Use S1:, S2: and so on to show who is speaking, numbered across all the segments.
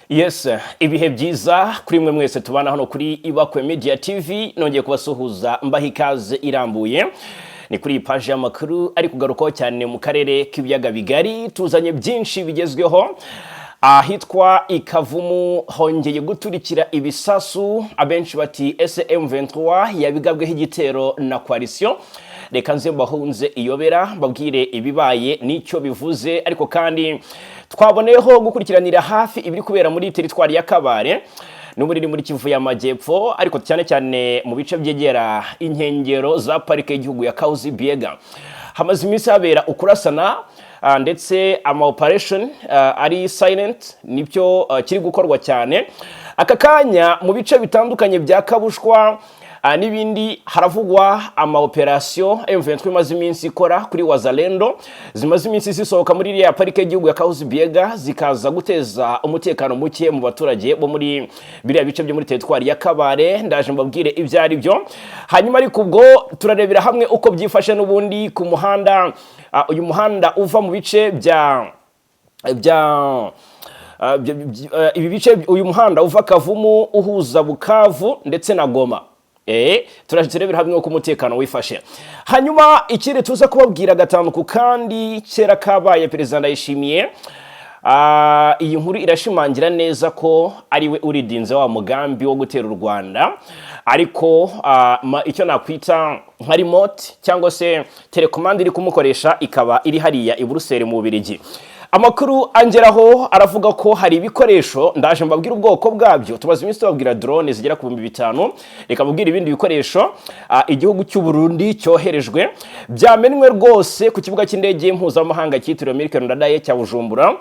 S1: Yes, ibihe byiza kuri mwe mwese tubana hano kuri Ibakwe Media TV, nongeye kubasuhuza mbaha ikaze irambuye. Ni kuri page y'amakuru ari kugarukaho cyane mu karere k'ibiyaga bigari, tuzanye byinshi bigezweho. Ahitwa Ikavumu hongeye guturikira ibisasu, abenshi bati SM23 yabigabweho igitero na coalition. Reka nze mbahunze iyobera babwire ibibaye nicyo bivuze, ariko kandi twaboneyeho gukurikiranira hafi ibiri kubera muri teritwari ya Kabare n'uburiri muri Kivu y'Amajyepfo, ariko cyane cyane mu bice byegera inkengero za parike y'igihugu ya Kauzi Biega. Hamaze iminsi habera ukurasana ndetse ama operation ari silent, nibyo kiri gukorwa cyane aka kanya mu bice bitandukanye bya Kabushwa n'ibindi. Haravugwa ama operation M23 imaze iminsi ikora kuri Wazalendo, zimaze iminsi zisohoka muri ya parike y'igihugu ya Kauzi Biega zikaza guteza umutekano muke mu baturage bo muri biriya bice byo muri teritwari ya Kabare. Ndaje mbabwire ibyari byo, hanyuma ariko ubwo turarebera hamwe uko byifashe n'ubundi ku muhanda. Uyu muhanda uva mu bice ibi bice, uyu muhanda uva Kavumu uhuza Bukavu ndetse na Goma. Turaje turebera hamwe uko umutekano wifashe. Hanyuma ikindi tuza kubabwira gatanu kandi kera kabaye Perezida Ndayishimiye. Iyi nkuru irashimangira neza ko ariwe uridinze wa mugambi wo gutera u Rwanda, ariko icyo nakwita nka remote cyangwa se telecommande iri kumukoresha ikaba iri hariya i Buruseli mu Bubiligi. Amakuru angeraho aravuga ko hari ibikoresho, ndaje mbabwira ubwoko bwabyo. Tumaze iminsi tubabwira drone zigera ku 5,000, reka mbabwira ibindi bikoresho igihugu cy'u Burundi cyoherejwe byamenwe rwose ku kibuga cy'indege mpuzamahanga cyitiriwe Amerika Ndadaye cya Bujumbura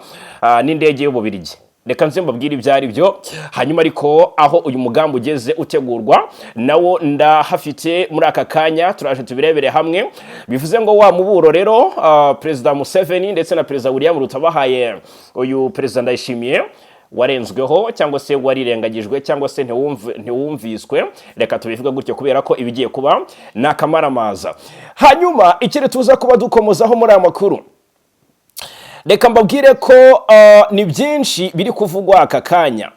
S1: n'indege y'Ububiligi. Reka nze mbabwire ibyari byo, hanyuma ariko aho uyu mugambi ugeze utegurwa nawo ndahafite muri aka kanya, turaje tubirebere hamwe. Bivuze ngo wa muburo rero Perezida Museveni ndetse na Perezida William Ruto bahaye uyu Perezida Ndayishimiye warenzweho cyangwa se warirengagijwe cyangwa se ntiwumviswe, reka tubivuga gutyo kubera ko ibigiye kuba nakamaramaza. Hanyuma ikiri tuza kuba dukomozaho muri aya makuru, reka mbabwire ko ni byinshi biri kuvugwa aka kanya.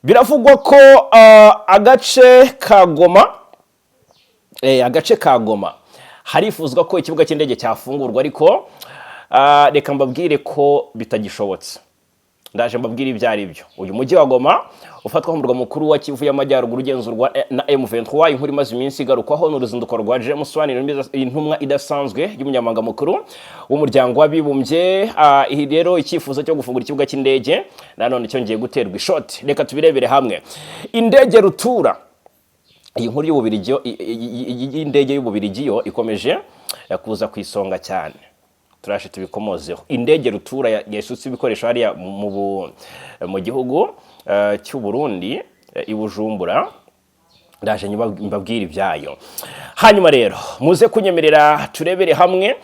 S1: Biravugwa ko agace ka Goma harifuzwa ko ikibuga cy'indege cyafungurwa, ariko reka mbabwire ko bitagishobotse. Ndaje mbabwire ibyari byo. Uyu mujyi wa Goma ufatwa nk'umurwa mukuru wa Kivu y'Amajyaruguru ugenzurwa na M23. Inkuru imaze iminsi igarukwaho n'uruzinduko rwa James Wan, intumwa idasanzwe y'umunyamabanga mukuru w'umuryango w'abibumbye. Rero icyifuzo cyo gufungura ikibuga cy'indege nanone cyongeye guterwa ishoti. Reka tubirebere hamwe. Indege rutura, iyi nkuru y'indege y'Ububiligi yo ikomeje kuza ku isonga cyane, turashe tubikomozeho. Indege rutura yasutse ibikoresho hariya mu gihugu cy'u Burundi i Bujumbura. Ndaje mbabwira ibyayo. Hanyuma rero muze kunyemerera turebere hamwe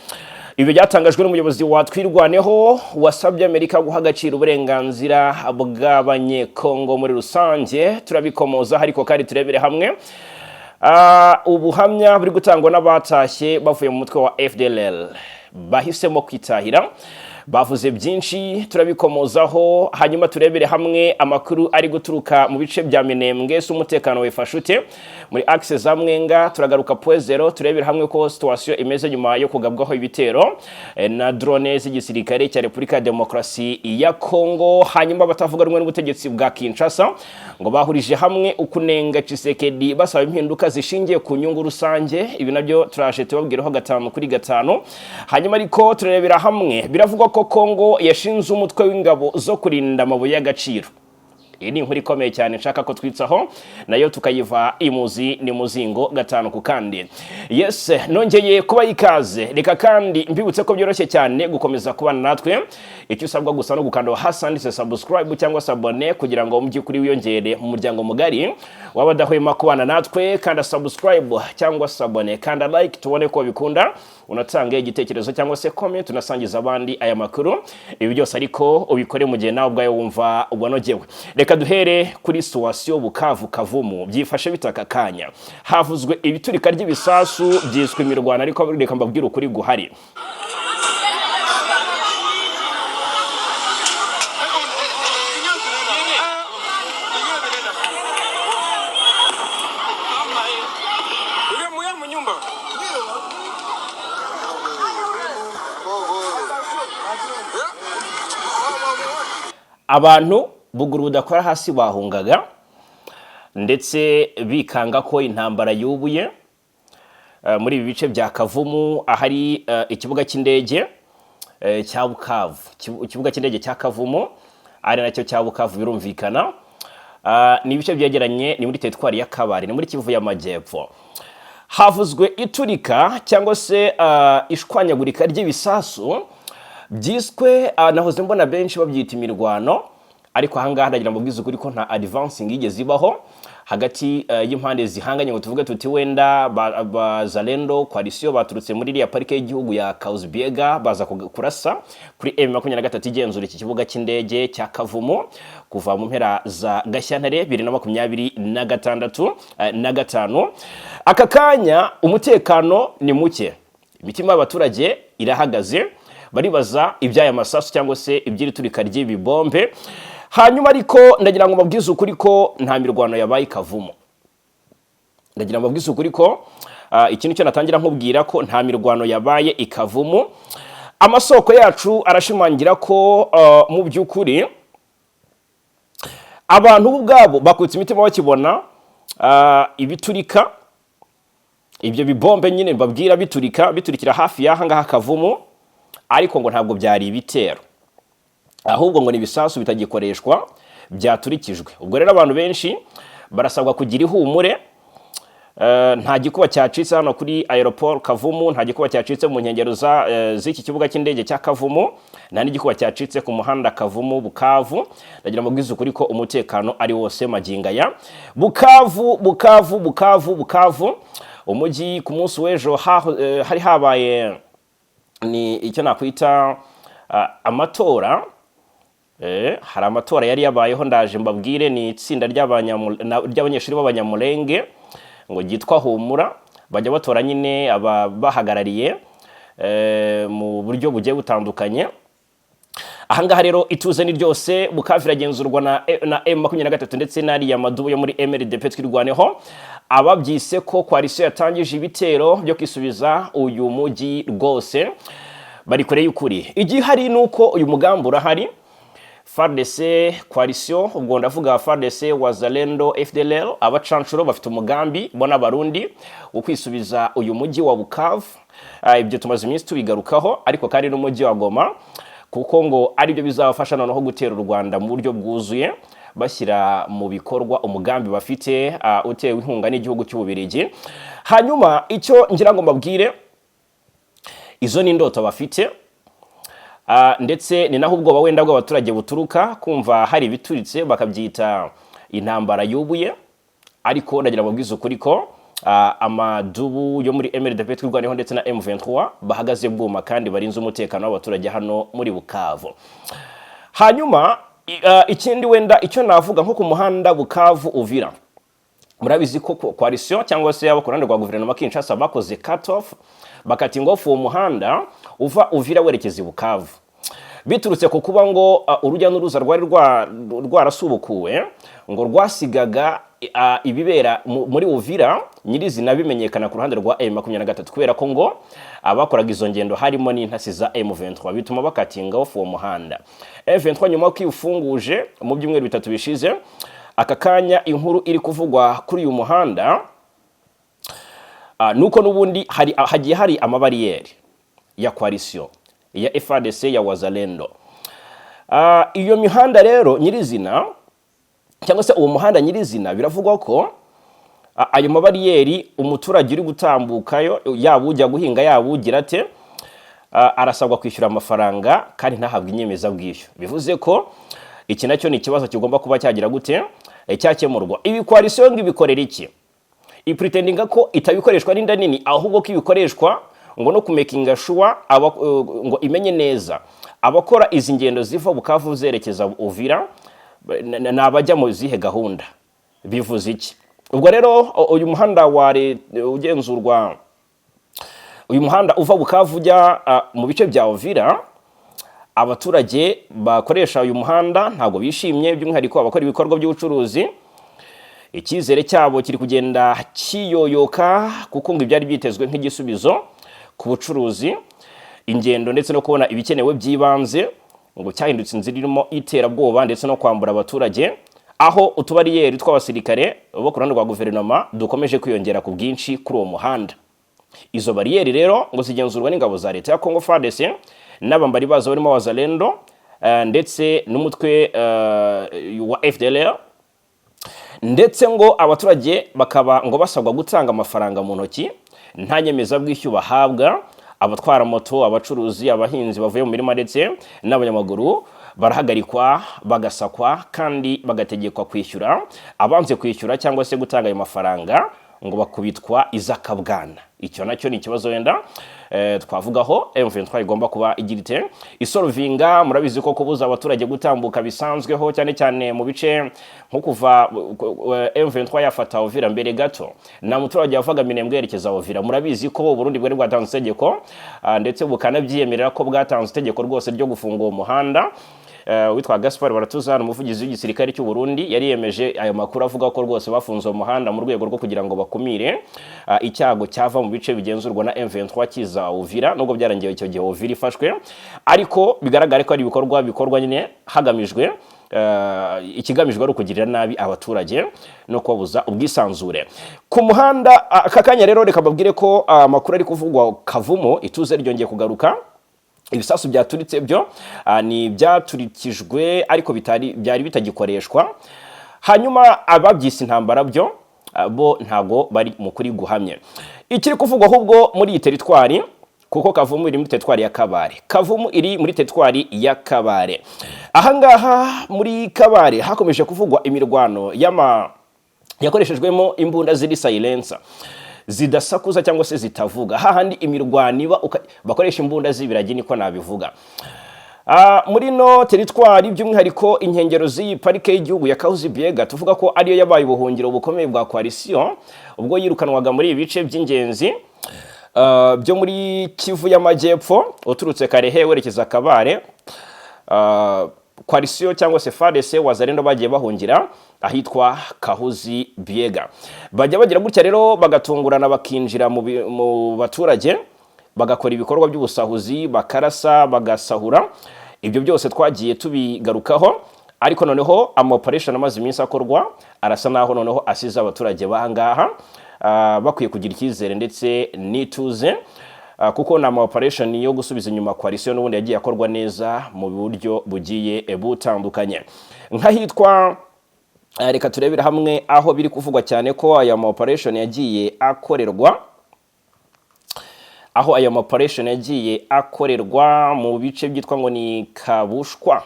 S1: ibi byatangajwe n'umuyobozi wa Twirwaneho wasabye Amerika guha agaciro uburenganzira bw'abanyekongo muri rusange. Turabikomoza ariko kandi turebere hamwe ubuhamya buri gutangwa n'abatashye bavuye mu mutwe wa FDLR bahisemo kwitahira. Bavuze byinshi turabikomozaho, hanyuma turebere hamwe amakuru ari guturuka mu bice bya Minembwe. Umutekano wifashute muri axe za Mwenga. Turagaruka Poezero turebere hamwe ko situation imeze nyuma yo kugabwaho ibitero na drone z'igisirikare cya Repubulika ya Demokarasi ya Kongo. Hanyuma batavuga rumwe n'ubutegetsi bwa Kinshasa ngo bahurije hamwe ukunenga Tshisekedi basaba impinduka zishingiye ku nyungu rusange. Ibi nabyo turaje tubabwiraho 5/5. Hanyuma ariko turebera hamwe biravugwa ko Kongo yashinze umutwe w'ingabo zo kurinda amabuye y'agaciro. Iyi ni inkuru ikomeye cyane nshaka ko twitsaho nayo tukayiva imuzi ni muzingo 5 kandi. Yes, nongeye kuba ikaze. Reka kandi mbibutse ko byoroshye cyane gukomeza kubana natwe. Icyo usabwa gusa no gukanda hasi handitse subscribe cyangwa se abone kugira ngo umujyi kuri wiyongere mu muryango mugari wabadahwema kubana natwe. Kanda subscribe cyangwa se abone, kanda like tubone ko bikunda, unatanga igitekerezo cyangwa se comment tunasangiza abandi aya makuru. Ibi byose ariko ubikore mu gihe nawe ubwayo wumva ubanogewe. Reka duhere kuri situation Bukavu Kavumu byifashe bitaka kanya. Havuzwe ibiturika ry'ibisasu byiswe imirwano, ariko reka mbabwira ukuri guhari. abantu buguru budakora hasi bahungaga ndetse bikanga ko intambara yubuye muri ibi bice bya Kavumu ahari ikibuga cy'indege cya Bukavu. Ikibuga cy'indege cya Kavumu ari nacyo cya Bukavu birumvikana. Ni ibice byegeranye, ni muri teritwari ya Kabare, ni muri Kivu y'Amajyepfo. Havuzwe iturika cyangwa se ishwanyagurika ry'ibisasu byiswe, nahoze mbona benshi babyita imirwano, ariko ahangaha ndagira ngo mbabwize ukuri ko nta advancing yigeze ibaho hagati y'impande zihanganye ngo tuvuge tuti wenda Bazalendo coalition baturutse muri iriya parike y'igihugu ya Kahuzi-Biega baza kurasa kuri M23 igenzura iki kibuga cy'indege cya Kavumu kuva mu mpera za Gashyantare 2026 na 5. Aka kanya umutekano ni muke, imitima y'abaturage irahagaze, baribaza iby'aya masasu cyangwa se iby'iri turika ry'ibibombe. Hanyuma ariko ndagira ngo mbabwize ukuri ko nta mirwano yabaye Kavumu. Ndagira ngo mbabwize ukuri ko ikintu cyo natangira nkubwira ko nta mirwano yabaye Ikavumu. Amasoko yacu arashimangira ko mu by'ukuri abantu ubwabo bakutse imitima bakibona ibiturika, ibyo bibombe nyine babwira biturikira hafi y'aha ngaha Kavumu, ariko ngo ntabwo byari ibitero, ahubwo ngo ni ibisasu bitagikoreshwa byaturikijwe. Ubwo rero abantu benshi barasabwa kugira ihumure. Nta gikuba cyacitse hano kuri aeroport Kavumu, nta gikuba cyacitse mu nkengero z'iki kibuga cy'indege cya Kavumu, nta n'igikuba cyacitse ku muhanda Kavumu Bukavu. Ndagira mbabwize ukuri ko umutekano ari wose magingaya. Bukavu umujyi ku munsi w'ejo hari habaye ni icyo nakwita amatora. Hari amatora yari yabayeho, ndaje mbabwire. Ni itsinda ry'abanyeshuri b'abanyamulenge ngo gitwa Humura, bajya batora nyine ababahagarariye mu buryo bugiye butandukanye. Ahangaha rero ituze ni ryose. Bukavu iragenzurwa na M23 ndetse n'ariya madubu yo muri MRDP twirwaneho. Ababyise ko coalition yatangije ibitero byo kwisubiza uyu mujyi rwose bari kure y'ukuri. Igihari nuko uyu mugambi urahari. FARDC coalition, ubwo ndavuga FARDC, Wazalendo, FDLR, abacanshuro bafite umugambi bona Barundi wo kwisubiza uyu mujyi wa Bukavu. Ibyo tumaze iminsi tubigarukaho, ariko kandi n'umujyi wa Goma, kuko ngo ari byo bizabafasha noneho gutera u Rwanda mu buryo bwuzuye, bashyira mu bikorwa umugambi bafite utewe inkunga n'igihugu cy'Ububiligi. Hanyuma icyo ngira ngo mbabwire, izo ni indoto bafite, ndetse ni naho ubwoba wenda bw'abaturage buturuka kumva hari ibituritse bakabyita intambara yubuye. Ariko ndagira mbabwize ukuri ko amadubu yo muri MRDP twirwaneho ndetse na M23 bahagaze bwuma kandi barinze umutekano w'abaturage hano muri Bukavu. Hanyuma ikindi wenda icyo navuga nko ku muhanda Bukavu Uvira, murabizi ko coalition cyangwa se abakorana rwa guverinoma Kinshasa bakoze cut off, bakatinga off uwo muhanda uva Uvira werekeza Bukavu, biturutse ku kuba ngo urujya n'uruza rwari rwarasubukuwe, ngo rwasigaga ibibera muri Uvira nyirizina bimenyekana ku ruhande rwa M23, kubera ko ngo abakoraga izo ngendo harimo n'intasi za M23, bituma bakatinga off uwo muhanda. M23 nyuma ko ifunguje mu byumweru bitatu bishize, aka kanya inkuru iri kuvugwa kuri uyu muhanda nuko n'ubundi hagiye hari amabariyeri ya coalition ya FARDC, ya Wazalendo. Iyo mihanda rero nyirizina cyangwa se uwo muhanda nyirizina biravugwa ko ayo mabariyeri umuturage uri gutambukayo, yaba ujya guhinga yaba ugira ate, arasabwa kwishyura amafaranga kandi ntahabwe inyemezabwishyu. Bivuze ko iki nacyo ni ikibazo kigomba kuba cyagira gute cyakemurwa. Ibi coalition ibikorera iki? Ipretendinga ko itabikoreshwa n'inda nini, ahubwo ko ibikoreshwa ngo no kumekinga sure ngo imenye neza abakora izi ngendo ziva Bukavu zerekeza Uvira nabajya mu zihe gahunda. Bivuze iki? Ubwo rero uyu muhanda ugenzurwa, uyu muhanda uva Bukavu ujya mu bice bya Uvira, abaturage bakoresha uyu muhanda ntabwo bishimye, by'umwihariko abakora ibikorwa by'ubucuruzi. Icyizere cyabo kiri kugenda kiyoyoka, kuko ngo ibyari byitezwe nk'igisubizo ku bucuruzi, ingendo ndetse no kubona ibikenewe by'ibanze ngo cyahindutse inzira irimo iterabwoba ndetse no kwambura abaturage, aho utubariyeri tw'abasirikare bo ku ruhande rwa guverinoma dukomeje kwiyongera ku bwinshi kuri uwo muhanda. Izo bariyeri rero ngo zigenzurwa n'ingabo za leta ya Congo FARDC n'abambari bazo barimo Wazalendo ndetse n'umutwe wa FDLR, ndetse ngo abaturage bakaba ngo basabwa gutanga amafaranga mu ntoki nta nyemezabwishyu bahabwa. Abatwara moto, abacuruzi, abahinzi bavuye mu mirima ndetse n'abanyamaguru barahagarikwa, bagasakwa kandi bagategekwa kwishyura. Abanze kwishyura cyangwa se gutanga ayo mafaranga ngo bakubitwa izakabwana. Icyo nacyo ni ikibazo wenda twavugaho M23 igomba kuba igirite isorovinga. Murabizi ko kubuza abaturage gutambuka bisanzweho, cyane cyane mu bice nko kuva M23 yafata Uvira mbere gato na muturage yavaga Minembwe yerekeza Uvira. Murabizi ko Burundi bwari bwatanze itegeko ndetse bukanabyiyemerera ko bwatanze itegeko rwose ryo gufunga uwo muhanda. Witwa Gaspard Baratuzana, umuvugizi w'igisirikare cy'u Burundi, yari yemeje ayo makuru avuga ko rwose bafunze uwo muhanda mu rwego rwo kugira ngo bakumire icyago cyava mu bice bigenzurwa na M23 kiza Uvira, nubwo byarangiye icyo gihe Uvira ifashwe, ariko bigaragara ko ari ibikorwa bikorwa nyine hagamijwe ikigamijwe ari ukugirira nabi abaturage no kubabuza ubwisanzure ku muhanda. Aka kanya rero reka babwire ko amakuru ari kuvugwa Kavumu, ituze ryongeye kugaruka. Ibisasu byaturitse byo ni byaturikijwe ariko byari bitagikoreshwa. Hanyuma ababyise intambara byo bo ntago bari mu kuri guhamye. Ikiri kuvugwa ahubwo muri iyi teritwari, kuko Kavumu iri muri teritwari ya Kabare. Kavumu iri muri teritwari ya Kabare. Ahangaha muri Kabare hakomeje kuvugwa imirwano yakoreshejwemo imbunda ziri silencer, zidasakuza cyangwa se zitavuga. Hahandi imirwano iba bakoresha imbunda z'ibiragi, niko nabivuga. Muri no teritwari by'umwihariko inkengero z'iyi parike y'igihugu ya Kahuzi Biega, tuvuga ko ariyo yabaye ubuhungiro bukomeye bwa coalition ubwo yirukanwaga muri ibi bice by'ingenzi byo muri Kivu y'Amajyepfo uturutse Karehe werekeza Kabare. Coalition cyangwa se FARDC Wazalendo bagiye bahungira ahitwa Kahuzi Biega. Bajya bagira gutya rero bagatungurana bakinjira mu baturage, bagakora ibikorwa by'ubusahuzi, bakarasa, bagasahura. Ibyo byose twagiye tubigarukaho, ariko noneho operation amaze iminsi akorwa arasa naho noneho asize abaturage bahangaha bakwiye kugira icyizere ndetse n'ituze, kuko na operation yo gusubiza inyuma coalition n'ubundi yagiye akorwa neza mu buryo bugiye butandukanye. Nkahitwa reka turebera hamwe aho biri kuvugwa cyane ko aya operation yagiye akorerwa, aho aya operation yagiye akorerwa mu bice byitwa ngo ni Kabushwa.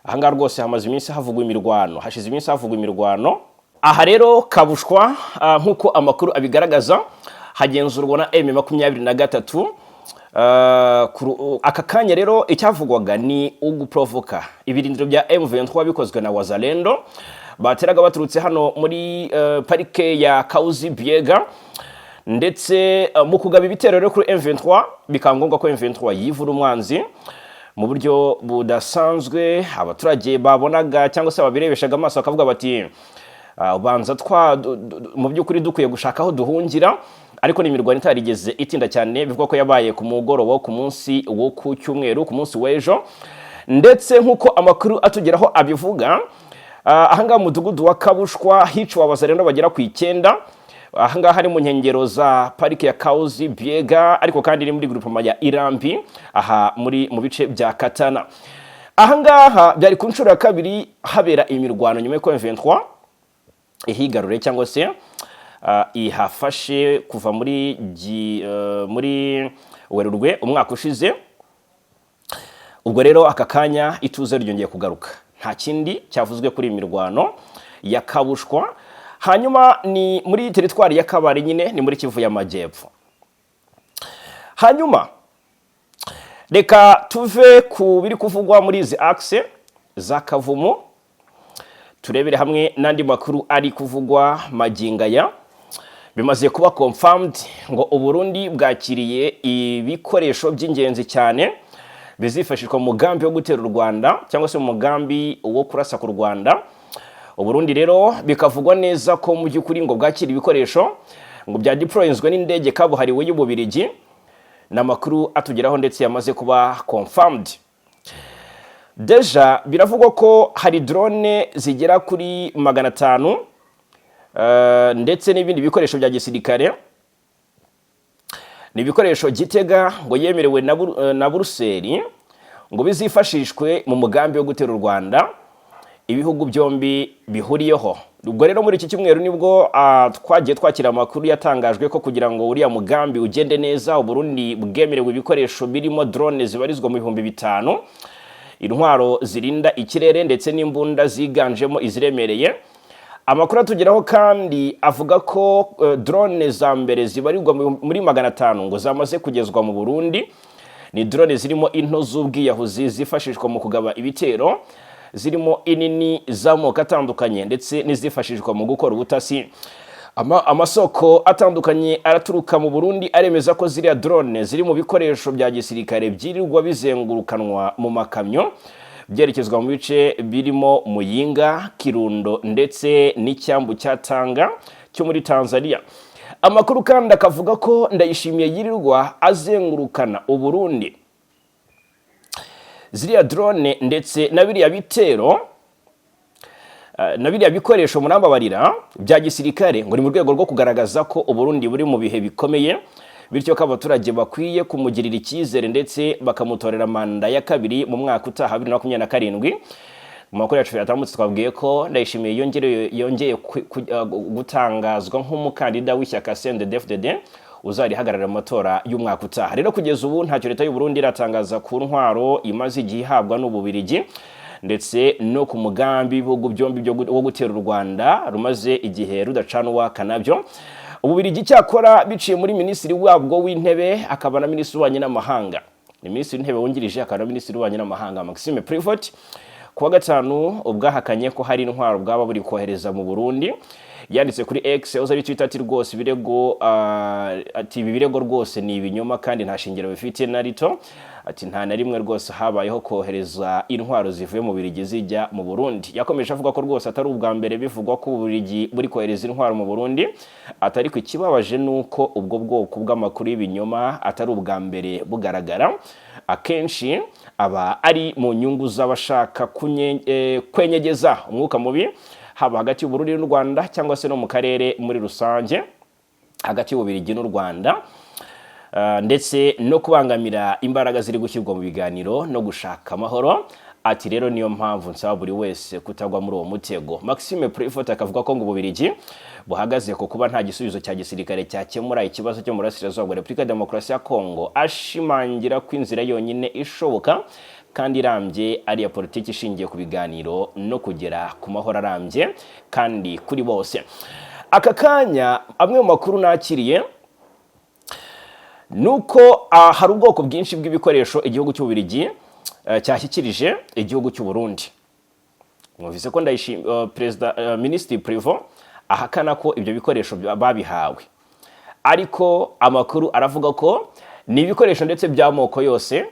S1: Ahangaha rwose hamaze iminsi havugwa imirwano, hashize iminsi havugwa imirwano. Aha rero Kabushwa nkuko amakuru abigaragaza hagenzurwa na M23. Aka kanya rero icyavugwaga ni uguprovoka ibirindiro bya M23 bikozwe na Wazalendo bateraga baturutse hano muri parike ya Kahuzi Biega, ndetse mu kugaba ibitero rero kuri M23 bikangombwa ko M23 yivura umwanzi mu buryo budasanzwe. Abaturage babonaga cyangwa se babirebeshaga amaso bakavuga bati ubanza mu by'ukuri dukwiye gushaka aho duhungira, ariko n'imirwano itarigeze itinda cyane. Bivuga ko yabaye ku mugoroba ku munsi wo ku cyumweru, ku munsi w'ejo, ndetse nk'uko amakuru atugeraho abivuga, ahangaha mu mudugudu wa Kabushwa hiciwe Abazalendo bagera ku 9. Ahangaha hari mu nkengero za parike ya Kahuzi Biega, ariko kandi iri muri groupement ya Irambi, aha mu bice bya Katana. Ahangaha byari ku nshuro ya kabiri habera imirwano nyuma y'uko M23 ihigarure cyangwa se ihafashe kuva muri Werurwe umwaka ushize. Ubwo rero aka kanya ituze ryongeye kugaruka, nta kindi cyavuzwe kuri imirwano ya Kabushwa. Hanyuma ni muri teritwari ya Kabare, nyine ni muri Kivu y'Amajyepfo. Hanyuma reka tuve ku biri kuvugwa muri izi axe za Kavumu, turebere hamwe n'andi makuru ari kuvugwa magingaya. Bimaze kuba confirmed ngo Uburundi bwakiriye ibikoresho by'ingenzi cyane bizifashishwa mu mugambi wo gutera u Rwanda cyangwa se mu mugambi wo kurasa ku Rwanda. Uburundi rero bikavugwa neza ko mu by'ukuri ngo bwakira ibikoresho ngo bya deployenzwe n'indege kabuhariwe y'Ububirigi, n'amakuru atugeraho ndetse yamaze kuba confirmed. Deja biravugwa ko hari drone zigera kuri 500 ndetse n'ibindi bikoresho bya gisirikare. Ni ibikoresho Gitega ngo yemerewe na Buruseli ngo bizifashishwe mu mugambi wo gutera u Rwanda ibihugu byombi bihuriyeho. Ubwo rero muri iki cyumweru nibwo twagiye twakira amakuru yatangajwe ko kugira ngo uriya mugambi ugende neza u Burundi bwemerewe ibikoresho birimo drone zibarizwa mu 5,000, intwaro zirinda ikirere ndetse n'imbunda ziganjemo iziremereye. Amakuru atugeraho kandi avuga ko drone za mbere zibarirwa muri 500 ngo zamaze kugezwa mu Burundi. Ni drone zirimo into z'ubwiyahuzi zifashishwa mu kugaba ibitero, zirimo inini z'amoko atandukanye ndetse n'izifashishwa mu gukora ubutasi. Amasoko atandukanye araturuka mu Burundi aremeza ko ziriya drone ziri mu bikoresho bya gisirikare byirirwa bizengurukanwa mu makamyo byerekezwa mu bice birimo Muyinga, Kirundo ndetse n'icyambu cya Tanga cyo muri Tanzania. Amakuru kandi akavuga ko Ndayishimiye yirirwa azengurukana u Burundi ziriya drone ndetse na biriya bitero na biriya bikoresho murambabarira bya gisirikare ngo ni mu rwego rwo kugaragaza ko u Burundi buri mu bihe bikomeye, bityo ko abaturage bakwiye kumugirira icyizere ndetse bakamutorera manda ya kabiri mu mwaka utaha 2027. Mu makuru yacu yatambutse twabwiye ko Ndayishimiye yongeye gutangazwa nk'umukandida w'ishyaka CNDD-FDD uzarihagarara amatora y'umwaka utaha. Rero kugeza ubu ntacyo leta y'u Burundi iratangaza ku ntwaro imaze igihe ihabwa n'Ububirigi ndetse no ku mugambi w'ibihugu byombi wo gutera u Rwanda rumaze igihe rudacana uwaka nabyo. Ububirigi cyakora biciye muri minisitiri wabwo w'intebe akaba na minisitiri w'ububanyi n'amahanga, ni minisitiri w'intebe wungirije akaba na minisitiri w'ububanyi n'amahanga Maxime Prevot, kuwa gatanu ubwahakanye ko hari intwaro bwaba buri kohereza mu Burundi. Yanditse kuri X aho ari Twitter ati rwose ibirego ati ibi birego rwose ni ibinyoma kandi nta shingiro bifite na rito. Ati nta na rimwe rwose habayeho kohereza intwaro zivuye mu Bubiligi zijya mu Burundi. Yakomeje avuga ko rwose atari ubwa mbere bivugwa ko Ububiligi buri kohereza intwaro mu Burundi, atari ko ikibabaje nuko ubwo bwoko bw'amakuru y'ibinyoma atari ubwa mbere bugaragara. Akenshi aba ari mu nyungu z'abashaka kwenyegeza umwuka mubi haba hagati y'u Burundi n'u Rwanda cyangwa se no mu karere muri rusange hagati y'Ububiligi n'u Rwanda, ndetse no kubangamira imbaraga ziri gushyirwa mu biganiro no gushaka amahoro. Ati rero niyo mpamvu nsaba buri wese kutagwa muri uwo mutego. Maxime Prevot akavuga ko ngo Ububiligi buhagaze ko kuba nta gisubizo cya gisirikare cyakemura ikibazo cyo mu Burasirazuba bwa Repubulika ya Demokarasi ya Kongo, ashimangira ko inzira yonyine ishoboka kandi irambye ari ya politiki ishingiye ku biganiro no kugera ku mahoro arambye kandi kuri bose. Aka kanya amwe mu makuru nakiriye nuko hari ubwoko bwinshi bw'ibikoresho igihugu cy'Ububiligi cyashyikirije igihugu cy'u Burundi. Mwumvise ko Perezida Minisitiri Prevot ahakana ko ibyo bikoresho babihawe, ariko amakuru aravuga ko ni ibikoresho ndetse by'amoko yose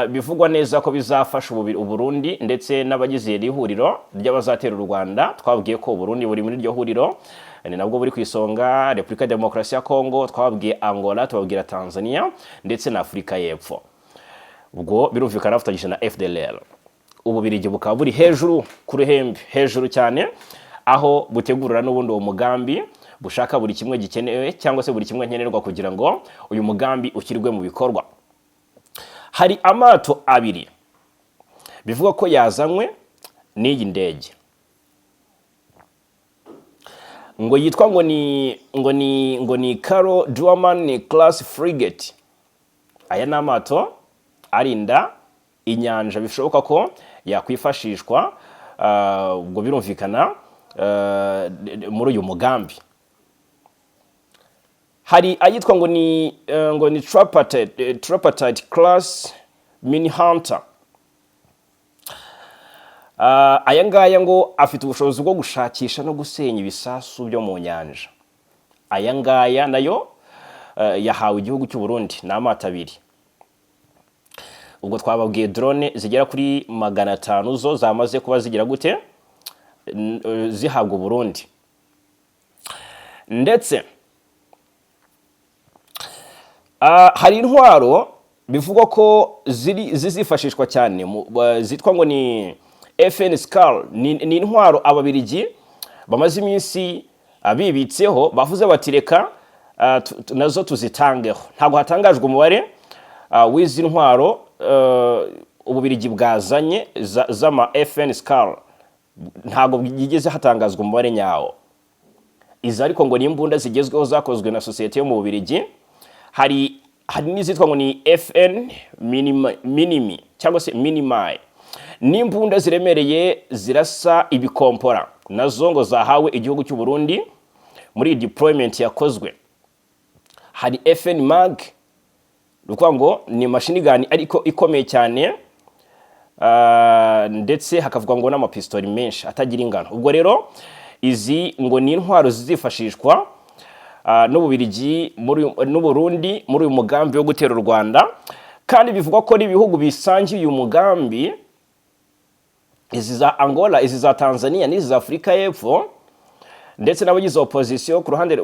S1: bivugwa neza ko bizafasha u Burundi ndetse n'abagize iri huriro ry'abazatera u Rwanda. Twabwiye ko u Burundi buri muri iryo huriro, ni nabwo buri ku isonga Repubulika ya Demokarasi ya Kongo, twabwiye Angola, twabwira Tanzania ndetse na Afurika y'Epfo. Ubwo birumvikana bafatanyije na FDLR. Ububiligi bukaba buri hejuru ku ruhembe, hejuru cyane, aho butegurira n'ubundi uwo mugambi bushaka buri kimwe gikenewe cyangwa se buri kimwe nkenerwa kugira ngo uyu mugambi ushyirwe mu bikorwa. Hari amato abiri bivuga ko yazanywe n'iyi ndege, ngo yitwa ngo ni Carl Drummond class frigate. Aya ni amato arinda inyanja, bishoboka ko yakwifashishwa ubwo birumvikana muri uyu mugambi. Hari ayitwa ngo ni tripartite class mini hunter. Aya ngaya ngo afite ubushobozi bwo gushakisha no gusenya ibisasu byo mu nyanja. Aya ngaya nayo yahawe igihugu cy'u Burundi, ni amato abiri. Ubwo twababwiye drone zigera kuri 500 zo zamaze kuba zigira gute zihabwa Burundi. Ndetse hari intwaro bivugwa ko zizifashishwa cyane zitwa ngo ni FN Scar. Ni intwaro ababirigi bamaze iminsi bibitseho, bavuze bati reka nazo tuzitangeho. Ntabwo hatangajwe umubare w'izi ntwaro ububirigi bwazanye z'ama FN Scar, ntabwo yigeze hatangazwa umubare nyawo. Izi ariko ngo ni imbunda zigezweho zakozwe na sosiyete yo mu Bubirigi. Hari n'izitwa ngo ni FN Minimi cyangwa se Minimi. Ni imbunda ziremereye zirasa ibikompora, nazo ngo zahawe igihugu cy'u Burundi muri deployment yakozwe. Hari FN Mag, rukuvuga ngo ni machine gun ariko ikomeye cyane, ndetse hakavuga ngo n'amapistoli menshi atagira ingano. Ubwo rero izi ngo ni intwaro zizifashishwa n'Ububirigi n'u Burundi muri uyu mugambi wo gutera u Rwanda, kandi bivugwa ko n'ibihugu bisangiye uyu mugambi, izi za Angola, izi za Tanzania n'izi za Afurika y'Epfo, ndetse n'abagize opposition ku ruhande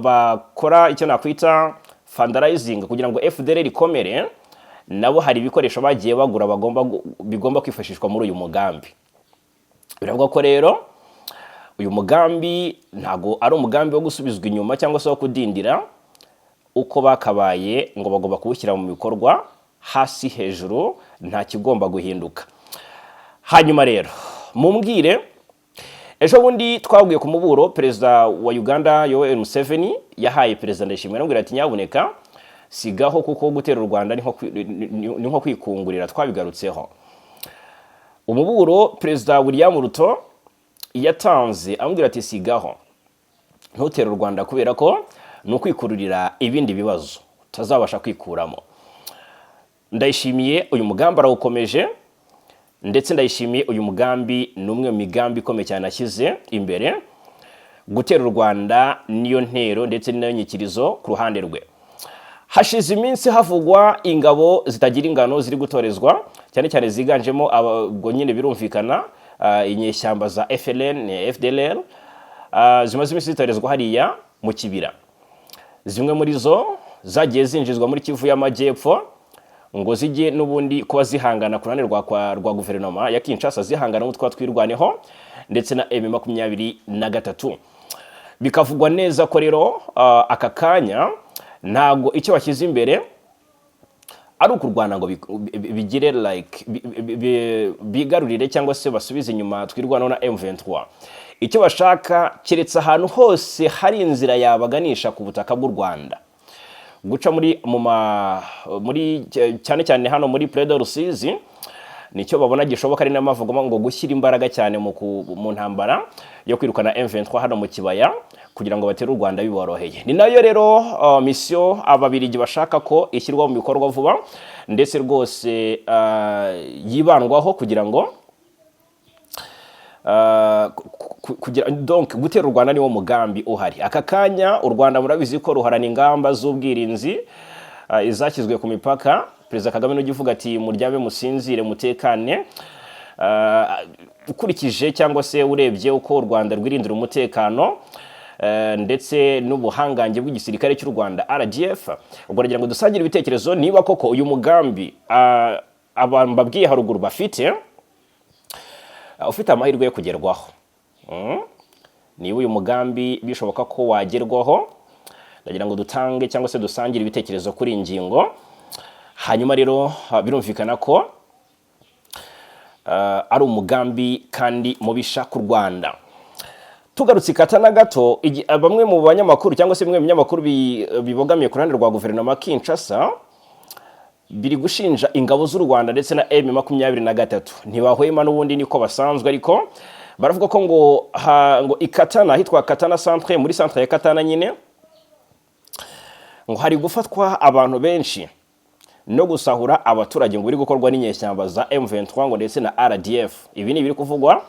S1: bakora icyo nakwita fundraising kugira ngo FDLR ikomere, nabo hari ibikoresho bagiye bagura bigomba kwifashishwa muri uyu mugambi. Biravuga ko rero uyu mugambi ntago ari umugambi wo gusubizwa inyuma cyangwa se wo kudindira uko bakabaye, ngo bagomba kuwushyira mu bikorwa hasi hejuru, nta kigomba guhinduka. Hanyuma rero mumbwire, ejo bundi twabwiye ku muburo perezida wa Uganda Yoweri Museveni yahaye perezida Ndayishimiye, aramubwira ati nyabuneka sigaho kuko gutera u Rwanda ni nko kwikungurira. Twabigarutseho umuburo perezida William Ruto yatanze, amubwira ati sigaho, ntutera u Rwanda kubera ko ni ukwikururira ibindi bibazo utazabasha kwikuramo. Ndayishimiye uyu mugambi arawukomeje, ndetse Ndayishimiye uyu mugambi ni umwe mu migambi ikomeye cyane ashyize imbere. Gutera u Rwanda niyo ntero ndetse niyo nyikirizo ku ruhande rwe. Hashize iminsi havugwa ingabo zitagira ingano ziri gutorezwa, cyane cyane ziganjemo abagabo nyine birumvikana, inyeshyamba za FLN, FDLR, zimaze iminsi zitorezwa hariya mu kibira. Zimwe muri zo zagiye zinjizwa muri Kivu y'Amajyepfo ngo zijye n'ubundi kuba zihangana ku ruhande rwa guverinoma ya Kinshasa, zihangana n'utwa twirwaneho ndetse na M23. Bikavugwa neza ko rero aka kanya ntago icyo bashyize imbere ari ukurwana ngo bigire like bigarurire cyangwa se basubize inyuma twirwanaho na M23. Icyo bashaka keretse ahantu hose hari inzira yabaganisha ku butaka bw'u Rwanda, guca muri cyane cyane hano muri Predo Rusizi, nicyo babona gishoboka. Ari n'amavuga ngo gushyira imbaraga cyane mu ntambara yo kwirukana M23 hano mu kibaya kugira ngo batere u Rwanda biboroheye. Ni nayo rero mission ababirigi bashaka ko ishyirwa mu bikorwa vuba, ndetse rwose yibandwaho kugira ngo donc gutera u Rwanda niwo mugambi uhari. Aka kanya u Rwanda murabizi ko ruharana ingamba z'ubwirinzi izakizwe ku mipaka. Perezida Kagame n'ujya uvuga ati muryame musinzire mutekane. Ukurikije cyangwa se urebye uko u Rwanda rwirindira umutekano ndetse n'ubuhangange bw'igisirikare cy'u Rwanda RDF, ubwo nagira ngo dusangire ibitekerezo niba koko uyu mugambi abantu babwiye haruguru bafite ufite amahirwe yo kugerwaho. Niba uyu mugambi bishoboka ko wagerwaho, nagira ngo dutange cyangwa se dusangire ibitekerezo kuri ingingo. Hanyuma rero birumvikana ko ari umugambi kandi mubisha ku Rwanda. Tugarutse katana gato, bamwe mu banyamakuru cyangwa se bimwe mu binyamakuru bibogamiye ku ruhande rwa guverinoma Kinshasa biri gushinja ingabo z'u Rwanda ndetse na M23. Ntibahwema n'ubundi niko basanzwe, ariko baravuga ko ngo ikatana hitwa Katana centre, muri centre ya Katana nyine ngo hari gufatwa abantu benshi no gusahura abaturage ngo biri gukorwa n'inyeshyamba za M23 ngo ndetse na RDF. Ibi ni biri kuvugwa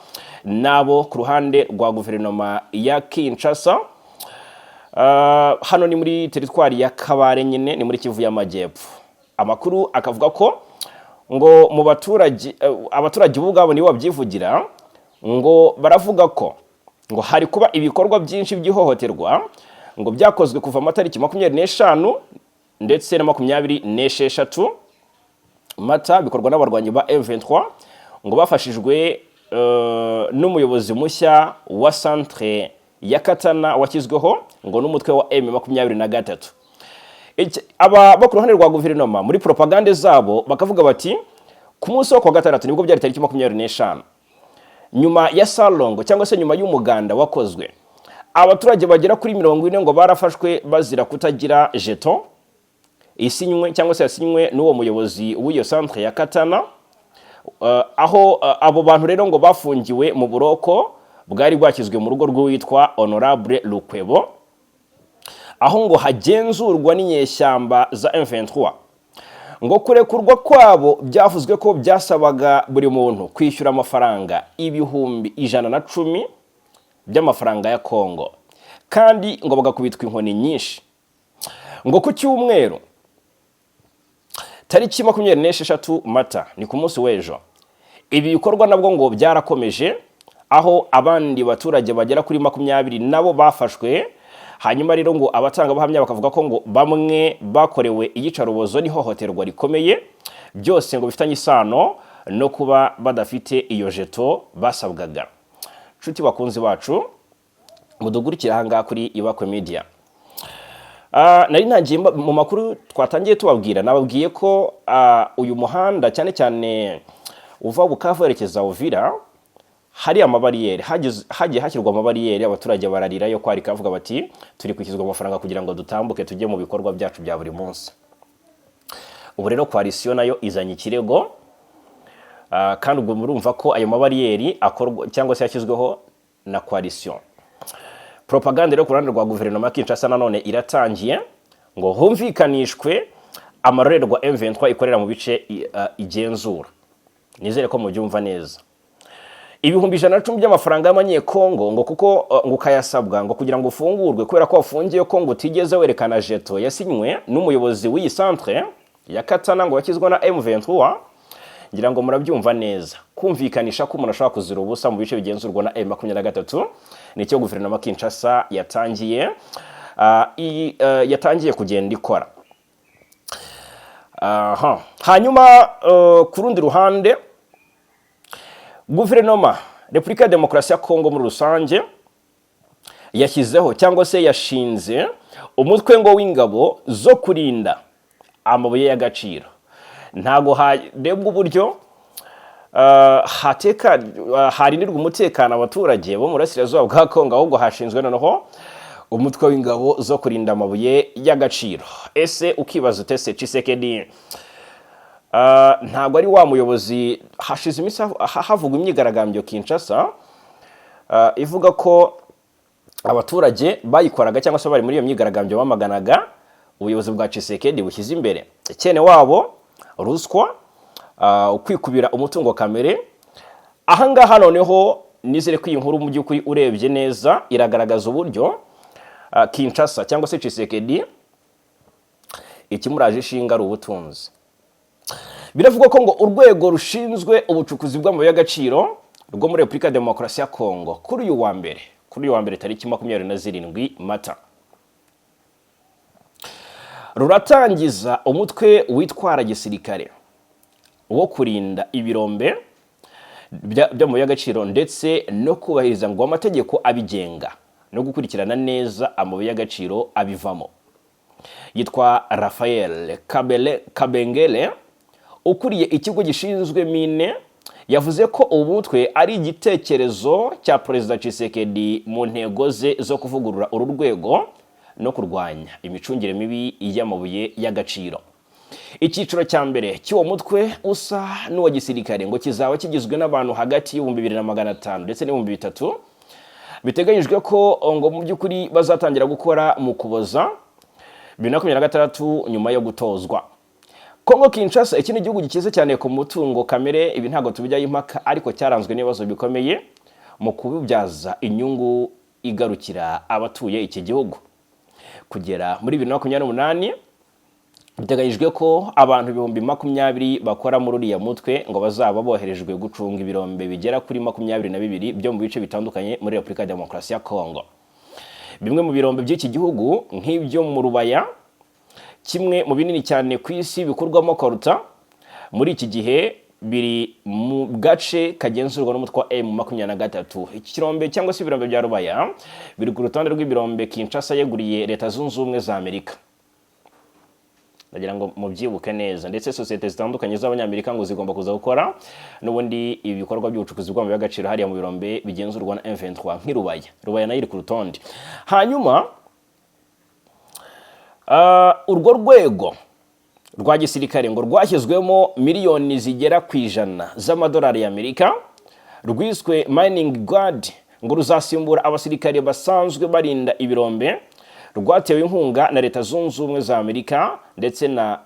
S1: nabo ku ruhande rwa guverinoma ya Kinshasa. Hano ni muri teritwari ya Kabare nyine, ni muri Kivu y'Amajyepfo. Amakuru akavuga ko ngo mu abaturage ubwabo nibo babyivugira, ngo baravuga ko ngo hari kuba ibikorwa byinshi by'ihohoterwa ngo byakozwe kuva amatariki 25 ndetse na 26 Mata bikorwa n'abarwanyi ba M23 ngo bafashijwe n'umuyobozi mushya wa centre ya Katana wakizweho ngo n'umutwe wa M23. Aba bo ku ruhande rwa guverinoma muri propagande zabo bakavuga bati ku munsi wo kwa gatandatu nibwo byari tariki 25 nyuma ya salongo cyangwa se nyuma y'umuganda wakozwe, abaturage bagera kuri 40 ngo barafashwe bazira kutagira jeton isinywe cyangwa se yasinywe n'uwo muyobozi w'iyo centre ya Katana. Aho abo bantu rero ngo bafungiwe mu buroko bwari bwakizwe mu rugo rw'uwitwa Honorable Lukwebo, aho ngo hagenzurwa n'inyeshyamba za M23. Ngo kurekurwa kwabo byavuzwe ko byasabaga buri muntu kwishyura amafaranga 110,000 by'amafaranga ya Kongo, kandi ngo bagakubitwa inkoni nyinshi. Ngo ku cyumweru tariki 26 Mata ni ku munsi w'ejo, ibi bikorwa nabwo ngo byarakomeje, aho abandi baturage bagera kuri 20 nabo bafashwe. Hanyuma rero ngo abatanga bahamya bakavuga ko ngo bamwe bakorewe iyicarubozo n'ihohoterwa rikomeye, byose ngo bifitanye isano no kuba badafite iyo jeto basabwaga. Nshuti bakunzi bacu mudugurikira hanga kuri Ibakwe Media. Nari nagiye mu makuru twatangiye tubabwira, nababwiye ko uyu muhanda cyane cyane uva Bukavu werekeza Uvira hari amabariyeri, hagiye hashyirwa amabariyeri, abaturage bararira yo kwari kavuga bati turi kwishyuzwa amafaranga kugira ngo dutambuke tujye mu bikorwa byacu bya buri munsi. Ubu rero coalition nayo izanye ikirego, kandi ubwo murumva ko ayo mabariyeri akorwa cyangwa se yashyizweho na coalition. Propaganda rero ku ruhande rwa guverinoma ya Kinshasa nanone iratangiye ngo humvikanishwe amarorerwa M23 ikorera mu bice igenzura. Nizere ko mubyumva neza. 110,000 by'amafaranga y'amanyekongo ngo kuko ngo kayasabwa ngo kugira ngo ufungurwe kubera ko wafungiye ko ngo utigeze werekana jeto yasinywe n'umuyobozi w'iyi centre ya Katana ngo yakizwa na M23. Ngira ngo murabyumva neza, kumvikanisha ko umuntu ashaka kuzira ubusa mu bice bigenzurwa na M23 nicyo guverinoma Kinshasa yatangiye kugenda ikora. Hanyuma ku rundi ruhande guverinoma Repubulika ya Demokarasi ya Kongo muri rusange yashyizeho cyangwa se yashinze umutwe ngo w'ingabo zo kurinda amabuye y'agaciro. Ntago harebwa uburyo harindirwa umutekano abaturage bo mu burasirazuba bwa Kongo, ahubwo hashinzwe noneho umutwe w'ingabo zo kurinda amabuye y'agaciro. Ese ukibaza utese Tshisekedi ntago ari wa muyobozi hashize imisi havugwa imyigaragambyo Kinshasa ivuga ko abaturage bayikoraga cyangwa se bari muri iyo myigaragambyo bamaganaga ubuyobozi bwa Tshisekedi bushyize imbere cyene wabo ruswa, kwikubira umutungo kamere. Ahangaha noneho nizere ko iyi nkuru mu by'ukuri urebye neza iragaragaza uburyo Kinshasa cyangwa se Tshisekedi ikimuraje ishinga ari ubutunzi. Biravugwa ko ngo urwego rushinzwe ubucukuzi bw'amabuye y'agaciro rwo muri Repubulika ya Demokarasi ya Kongo kuri uyu wa mbere tariki 27 Mata ruratangiza umutwe witwara gisirikare wo kurinda ibirombe by'amabuye y'agaciro ndetse no kubahiriza ngo amategeko abigenga no gukurikirana neza amabuye y'agaciro abivamo. Yitwa Raphael Kabengele ukuriye ikigo gishinzwe mine, yavuze ko ubu mutwe ari igitekerezo cya Perezida Tshisekedi mu ntego ze zo kuvugurura uru rwego no kurwanya imicungire mibi y'amabuye y'agaciro. Icyiciro cya mbere cy'uwo mutwe usa n'uwa gisirikare ngo kizaba kigizwe n'abantu hagati y'2,500 ndetse n'3,000. Biteganyijwe ko ngo mu by'ukuri bazatangira gukora mu Kuboza 2026 nyuma yo gutozwa. Kongo Kinshasa iki ni igihugu gikize cyane ku mutungo kamere, ibi ntago tubijyaho impaka, ariko cyaranzwe n'ibibazo bikomeye mu kubibyaza inyungu igarukira abatuye iki gihugu. Kugera muri 2028 biteganyijwe ko abantu 20,000 bakora muri uriya mutwe ngo bazaba boherejwe gucunga ibirombe bigera kuri 22 byo mu bice bitandukanye muri Repubulika ya Demokarasi ya Kongo. Bimwe mu birombe by'iki gihugu nk'ibyo mu Rubaya, kimwe mu binini cyane ku isi bikorwamo koruta muri iki gihe biri mu gace kagenzurwa n'umutwe wa M23. Iki kirombe cyangwa se ibirombe bya Rubaya biri ku rutonde rw'ibirombe Kinshasa yeguriye Leta Zunze Ubumwe za Amerika. Ndagira ngo mubyibuke neza, ndetse sosiyete zitandukanye z'abanyamerika ngo zigomba kuza gukora n'ubundi ibikorwa by'ubucukuzi bw'amabuye y'agaciro hariya mu birombe bigenzurwa na M23 nk'Irubaya. Rubaya nayo iri ku rutonde. Hanyuma urwo rwego rwa gisirikare ngo rwashyizwemo miliyoni zigera ku 100 z'amadolari y'Amerika, rwiswe Mining Guard, ngo ruzasimbura abasirikare basanzwe barinda ibirombe, rwatewe inkunga na Leta Zunze Ubumwe za Amerika ndetse na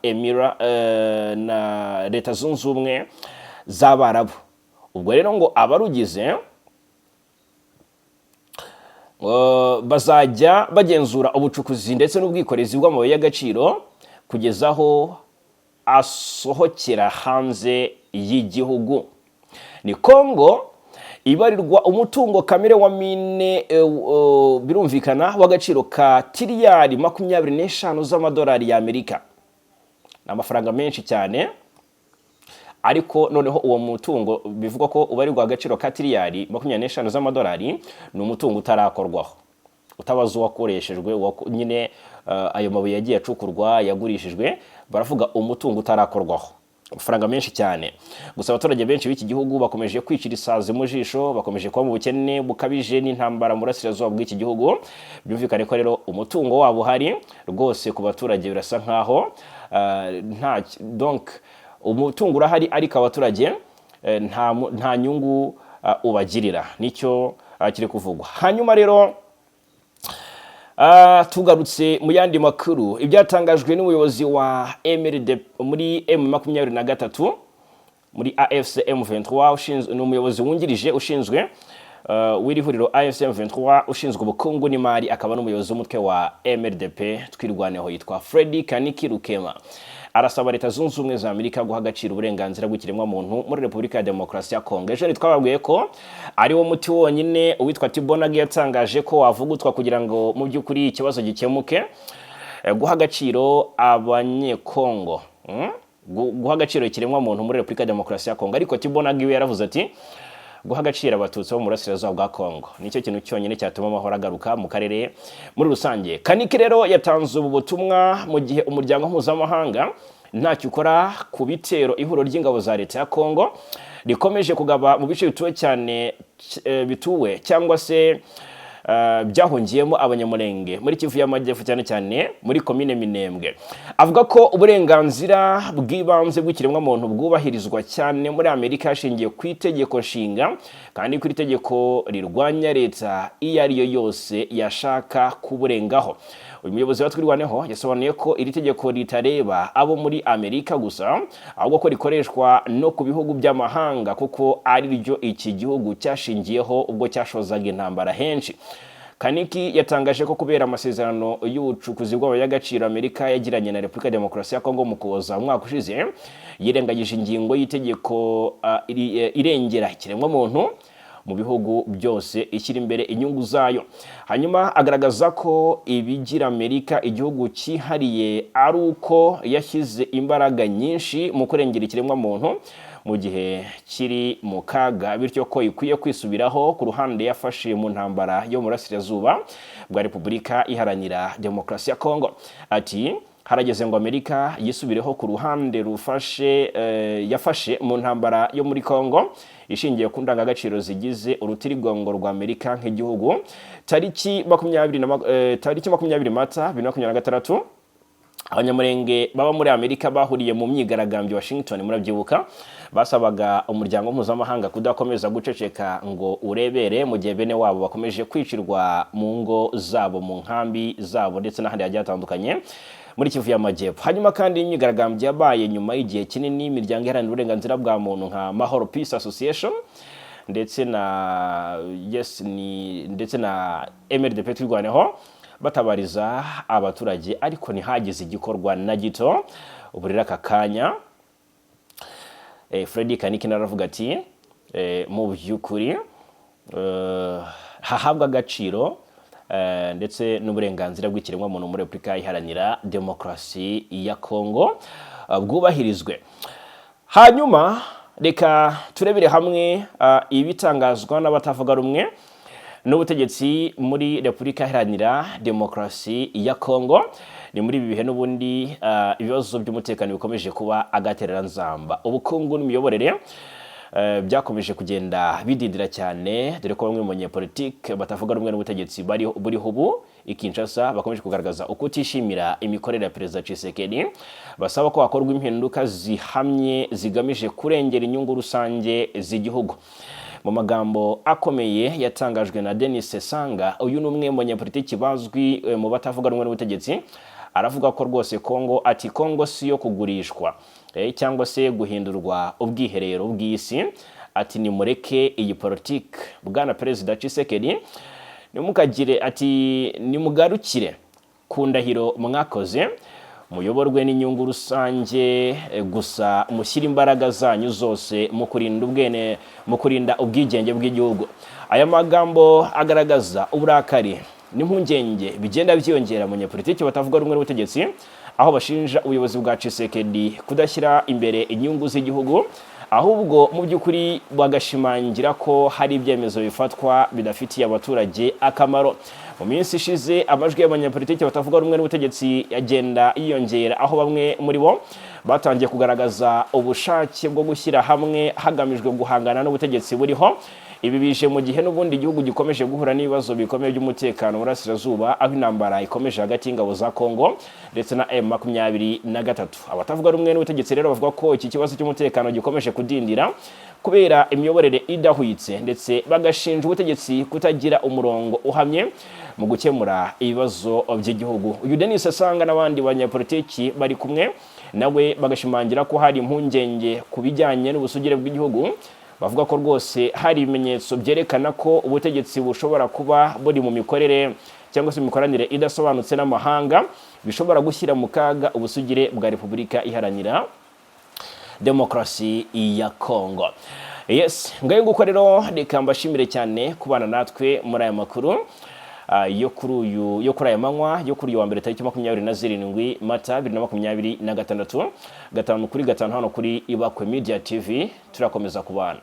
S1: na Leta Zunze Ubumwe z'Abarabu. Ubwo rero ngo abarugize bazajya bagenzura ubucukuzi ndetse n'ubwikorezi bw'amabuye y'agaciro kugeza aho asohokera hanze y'igihugu. Ni Kongo ibarirwa umutungo kamere wa mine birumvikana w'agaciro ka tiriyari 25 z'amadolari y'Amerika. Ni amafaranga menshi cyane, ariko noneho uwo mutungo bivuga ko ubarirwa agaciro ka tiriyari 25 z'amadolari ni umutungo utarakorwaho, utabazo wakoreshejwe nyine ayo mabuye yagiye acukurwa yagurishijwe, baravuga umutungo utarakorwaho. Amafaranga menshi cyane. Gusa abaturage benshi b'iki gihugu bakomeje kwicira isazi mu jisho, bakomeje kuba mu bukene bukabije n'intambara mu burasirazuba bw'iki gihugu. Byumvikane ko rero umutungo wabo hari rwose ku baturage birasa nkaho donc umutungo urahari, ariko abaturage nta nyungu ubagirira, nicyo kiri kuvugwa. Hanyuma rero tugarutse mu yandi makuru, ibyatangajwe n'umuyobozi wa MRD muri M23 muri AFC M23 n'umuyobozi wungirije ushinzwe w'iri huriro AFC M23 ushinzwe ubukungu n'imari, akaba n'umuyobozi w'umutwe wa MRDP twirwaneho yitwa Freddy Kaniki Rukema. Arasaba Leta Zunze Ubumwe za Amerika guha agaciro uburenganzira bw'ikiremwa muntu muri Repubulika ya Demokarasi ya Kongo. Ejo twababwiye ko ari wo muti wonyine uwitwa Tibonage yatangaje ko wavugutwa kugira ngo mu by'ukuri ikibazo gikemuke, guha agaciro abanyekongo, guha agaciro ikiremwa muntu muri Repubulika ya Demokarasi ya Kongo. Ariko Tibonage yaravuze ati guha agaciro abatutsi bo mu burasirazuba bwa Kongo nicyo kintu cyonyine cyatuma amahoro agaruka mu karere muri rusange. Kaniki rero yatanze ubu butumwa mu gihe umuryango mpuzamahanga ntacyo ukora ku bitero ihuriro ry'ingabo za Leta ya Kongo rikomeje kugaba mu bice bituwe cyane bituwe cyangwa se byahungiyemo abanyamurenge muri Kivu y'Amajyepfo, cyane cyane muri komine Minembwe. Avuga ko uburenganzira bw'ibanze bw'ikiremwa muntu bwubahirizwa cyane muri Amerika hashingiye ku itegeko nshinga, kandi ku itegeko rirwanya leta iyo ari yo yose yashaka kuburengaho. Uyu muyobozi watwirwaneho yasobanuye ko iri tegeko ritareba abo muri Amerika gusa, ahubwo ko rikoreshwa no ku bihugu by'amahanga kuko ari ryo iki gihugu cyashingiyeho ubwo cyashozaga intambara henshi. Kaniki yatangaje ko kubera amasezerano y'ubucukuzi bw'amabuye y'agaciro Amerika yagiranye na Repubulika ya Demokarasi ya Kongo mu Kuboza umwaka ushize, yirengagije ingingo y'itegeko irengera ikiremwa muntu mu bihugu byose ishyira imbere inyungu zayo. Hanyuma agaragaza ko ibigira Amerika igihugu cyihariye ari uko yashyize imbaraga nyinshi mu kurengera ikiremwa muntu mu gihe kiri mu kaga, bityo ko ikwiye kwisubiraho ku ruhande yafashe mu ntambara yo mu burasirazuba bwa Repubulika iharanira Demokarasi ya Kongo. Ati harageze ngo Amerika yisubireho ku ruhande yafashe mu ntambara yo muri Kongo ishingiye ku ndangagaciro zigize urutirigongo rwa Amerika nk'igihugu. Tariki 20 Mata 2026 abanyamurenge baba muri Amerika bahuriye mu myigaragambyo Washington, murabyibuka, basabaga umuryango mpuzamahanga kudakomeza guceceka ngo urebere mu gihe bene wabo bakomeje kwicirwa mu ngo zabo, mu nkambi zabo ndetse n'ahandi hagiye hatandukanye muri Kivu y'Amajyepfo. Hanyuma kandi imyigaragambyo yabaye nyuma y'igihe kinini imiryango iharanira uburenganzira bwa muntu nka Mahoro Peace Association ndetse na MRDP twirwaneho batabariza abaturage, ariko ntihageze igikorwa na gito. Ubu rero aka kanya Freddy Kaniki naravuga ati mu by'ukuri hahabwa agaciro ndetse n'uburenganzira bw'ikiremwamuntu muri Repubulika Iharanira Demokarasi ya Kongo bwubahirizwe. Hanyuma reka turebere hamwe ibitangazwa n'abatavuga rumwe n'ubutegetsi muri Repubulika Iharanira Demokarasi ya Kongo. Ni muri ibi bihe n'ubundi ibibazo by'umutekano bikomeje kuba agatereranzamba. Ubukungu n'imiyoborere byakomeje kugenda bidindira cyane, dore ko bamwe mu banyepolitike batavuga rumwe n'ubutegetsi buriho ubu i Kinshasa bakomeje kugaragaza ukutishimira imikorere ya Perezida Tshisekedi, basaba ko hakorwa impinduka zihamye zigamije kurengera inyungu rusange z'igihugu. Mu magambo akomeye yatangajwe na Denis Sanga, uyu ni umwe mu banyepolitiki bazwi mu batavuga rumwe n'ubutegetsi, aravuga ko rwose Kongo si yo kugurishwa cyangwa se guhindurwa ubwiherero bw'isi. Ati nimureke iyi politiki bwana Perezida Tshisekedi, nimugarukire ku ndahiro mwakoze, muyoborwe n'inyungu rusange gusa, mushyira imbaraga zanyu zose mu kurinda ubwigenge bw'igihugu. Aya magambo agaragaza uburakari n'impungenge bigenda byiyongera mu banyepolitiki batavuga rumwe n'ubutegetsi, aho bashinja ubuyobozi bwa Tshisekedi kudashyira imbere inyungu z'igihugu, ahubwo mu by'ukuri bagashimangira ko hari ibyemezo bifatwa bidafitiye abaturage akamaro. Mu minsi ishize amajwi y'abanyepolitiki batavuga rumwe n'ubutegetsi yagenda yiyongera, aho bamwe muri bo batangiye kugaragaza ubushake bwo gushyira hamwe hagamijwe guhangana n'ubutegetsi buriho. Ibi bije mu gihe n'ubundi igihugu gikomeje guhura n'ibibazo bikomeye by'umutekano mu burasirazuba, aho intambara ikomeje hagati y'ingabo za Kongo ndetse na M23. Abatavuga rumwe n'ubutegetsi rero bavuga ko iki kibazo cy'umutekano gikomeje kudindira kubera imiyoborere idahwitse, ndetse bagashinja ubutegetsi kutagira umurongo uhamye mu gukemura ibibazo by'igihugu. Uyu Denis Sanga n'abandi banyepolitiki bari kumwe nawe bagashimangira ko hari impungenge ku bijyanye n'ubusugire bw'igihugu. Bavuga ko rwose hari ibimenyetso byerekana ko ubutegetsi bushobora kuba buri mu mikorere cyangwa se imikoranire idasobanutse n'amahanga, bishobora gushyira mu kaga ubusugire bwa Repubulika Iharanira Demokarasi ya Kongo. Yes, ngayo nguko rero reka mbashimire cyane kubana natwe muri aya makuru yo kuri aya manywa yo kuri wa mbere tariki 27 Mata 2026, 5 kuri 5 hano kuri Ibakwe Media TV. Turakomeza kubana.